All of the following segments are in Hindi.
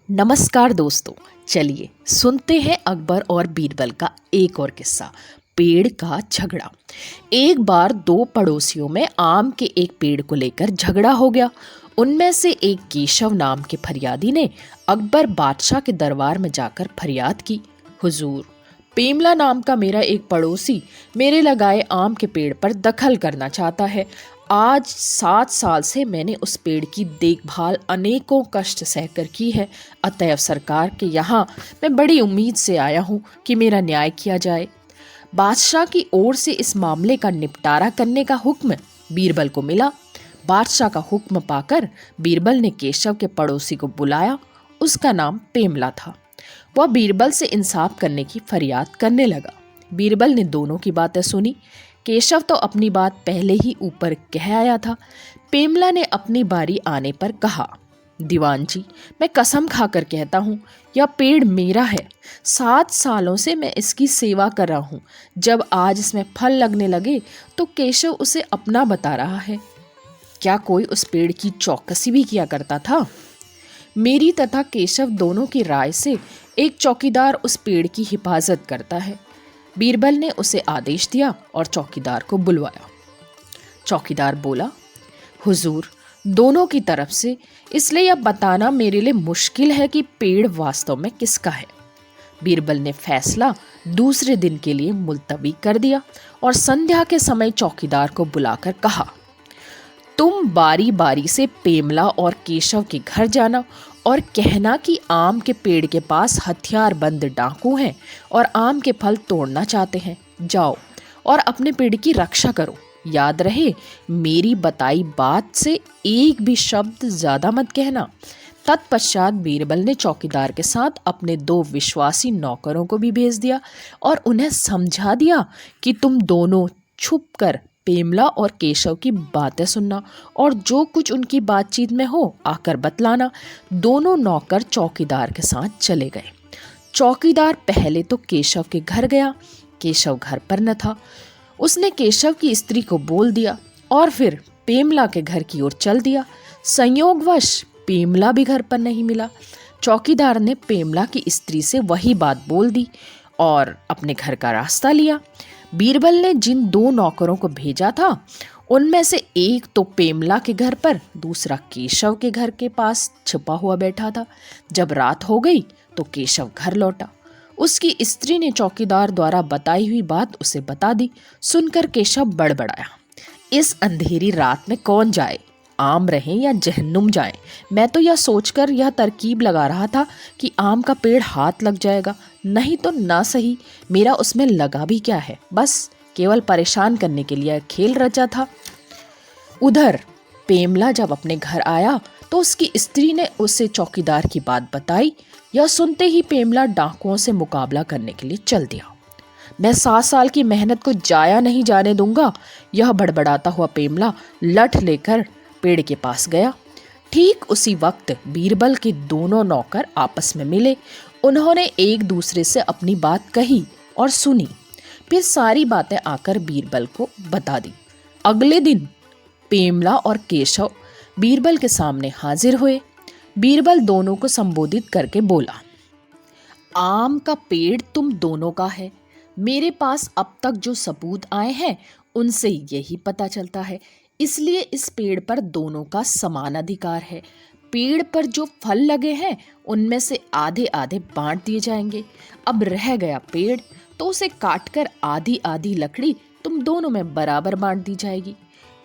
नमस्कार दोस्तों। चलिए सुनते हैं अकबर और बीरबल का एक और किस्सा, पेड़ का झगड़ा। एक बार दो पड़ोसियों में आम के एक पेड़ को लेकर झगड़ा हो गया। उनमें से एक केशव नाम के फरियादी ने अकबर बादशाह के दरबार में जाकर फरियाद की, हुजूर, पेमला नाम का मेरा एक पड़ोसी मेरे लगाए आम के पेड़ पर दखल करना चाहता है। आज 7 साल से मैंने उस पेड़ की देखभाल अनेकों कष्ट सहकर की है। अतएव सरकार के यहाँ मैं बड़ी उम्मीद से आया हूँ कि मेरा न्याय किया जाए। बादशाह की ओर से इस मामले का निपटारा करने का हुक्म बीरबल को मिला। बादशाह का हुक्म पाकर बीरबल ने केशव के पड़ोसी को बुलाया। उसका नाम पेमला था। वह बीरबल से इंसाफ करने की फरियाद करने लगा। बीरबल ने दोनों की बातें सुनी। केशव तो अपनी बात पहले ही ऊपर कह आया था। पेमला ने अपनी बारी आने पर कहा, दीवान जी, मैं कसम खाकर कहता हूँ, यह पेड़ मेरा है। 7 सालों से मैं इसकी सेवा कर रहा हूँ। जब आज इसमें फल लगने लगे तो केशव उसे अपना बता रहा है। क्या कोई उस पेड़ की चौकसी भी किया करता था? मेरी तथा केशव दोनों की राय से एक चौकीदार उस पेड़ की हिफाजत करता है। बीरबल ने उसे आदेश दिया और चौकीदार को बुलवाया। चौकीदार बोला, हुजूर, दोनों की तरफ से इसलिए यह बताना मेरे लिए मुश्किल है कि पेड़ वास्तव में किसका है। बीरबल ने फैसला दूसरे दिन के लिए मुलतवी कर दिया और संध्या के समय चौकीदार को बुलाकर कहा, तुम बारी बारी से पेमला और केशव के घर जाना और कहना कि आम के पेड़ के पास हथियारबंद डाकू हैं और आम के फल तोड़ना चाहते हैं। जाओ और अपने पेड़ की रक्षा करो। याद रहे, मेरी बताई बात से एक भी शब्द ज्यादा मत कहना। तत्पश्चात बीरबल ने चौकीदार के साथ अपने 2 विश्वासी नौकरों को भी भेज दिया और उन्हें समझा दिया कि तुम दोनों छुपकर पेमला और केशव की बातें सुनना और जो कुछ उनकी बातचीत में हो आकर बतलाना। दोनों नौकर चौकीदार के साथ चले गए। चौकीदार पहले तो केशव के घर गया। केशव घर पर न था। उसने केशव की स्त्री को बोल दिया और फिर पेमला के घर की ओर चल दिया। संयोगवश पेमला भी घर पर नहीं मिला। चौकीदार ने पेमला की स्त्री से वही बात बोल दी और अपने घर का रास्ता लिया। बीरबल ने जिन 2 नौकरों को भेजा था उनमें से एक तो पेमला के घर पर, दूसरा केशव के घर के पास छिपा हुआ बैठा था। जब रात हो गई तो केशव घर लौटा। उसकी स्त्री ने चौकीदार द्वारा बताई हुई बात उसे बता दी। सुनकर केशव बड़बड़ाया, इस अंधेरी रात में कौन जाए, आम रहें या जहन्नुम जाए। मैं तो यह सोचकर यह तरकीब लगा रहा था कि आम का पेड़ हाथ लग जाएगा, नहीं तो ना सही, मेरा उसमें लगा भी क्या है, बस केवल परेशान करने के लिए खेल रचा था। उधर पेमला जब अपने घर आया तो उसकी स्त्री ने उसे चौकीदार की बात बताई। यह सुनते ही पेमला डाकुओं से मुकाबला करने के लिए चल दिया। मैं 7 साल की मेहनत को जाया नहीं जाने दूंगा, यह बड़बड़ाता हुआ पेमला लठ लेकर पेड़ के पास गया। ठीक उसी वक्त बीरबल के दोनों नौकर आपस में मिले। उन्होंने एक दूसरे से अपनी बात कही और सुनी, फिर सारी बातें आकर बीरबल को बता दी। अगले दिन पेमला और केशव बीरबल के सामने हाजिर हुए। बीरबल दोनों को संबोधित करके बोला, आम का पेड़ तुम दोनों का है। मेरे पास अब तक जो सबूत आए हैं उनसे यही पता चलता है, इसलिए इस पेड़ पर दोनों का समान अधिकार है। पेड़ पर जो फल लगे हैं उनमें से आधे आधे बांट दिए जाएंगे। अब रह गया पेड़ तो उसे काटकर आधी आधी लकड़ी तुम दोनों में बराबर बांट दी जाएगी।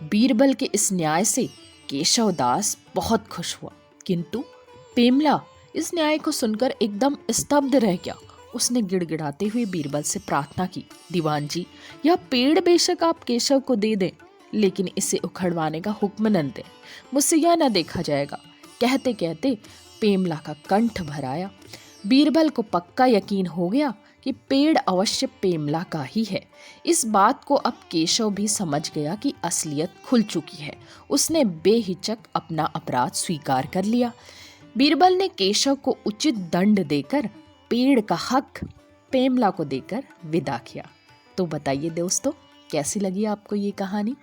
बीरबल के इस न्याय से केशव दास बहुत खुश हुआ, किंतु पेमला इस न्याय को सुनकर एकदम स्तब्ध रह गया। उसने गिड़गिड़ाते हुए बीरबल से प्रार्थना की, दीवान जी, यह पेड़ बेशक आप केशव को दे दें, लेकिन इसे उखड़वाने का हुक्म न दें, मुझसे यह न देखा जाएगा। कहते कहते पेमला का कंठ भर आया। बीरबल को पक्का यकीन हो गया कि पेड़ अवश्य पेमला का ही है। इस बात को अब केशव भी समझ गया कि असलियत खुल चुकी है। उसने बेहिचक अपना अपराध स्वीकार कर लिया। बीरबल ने केशव को उचित दंड देकर पेड़ का हक पेमला को देकर विदा किया। तो बताइए दोस्तों, कैसी लगी आपको ये कहानी?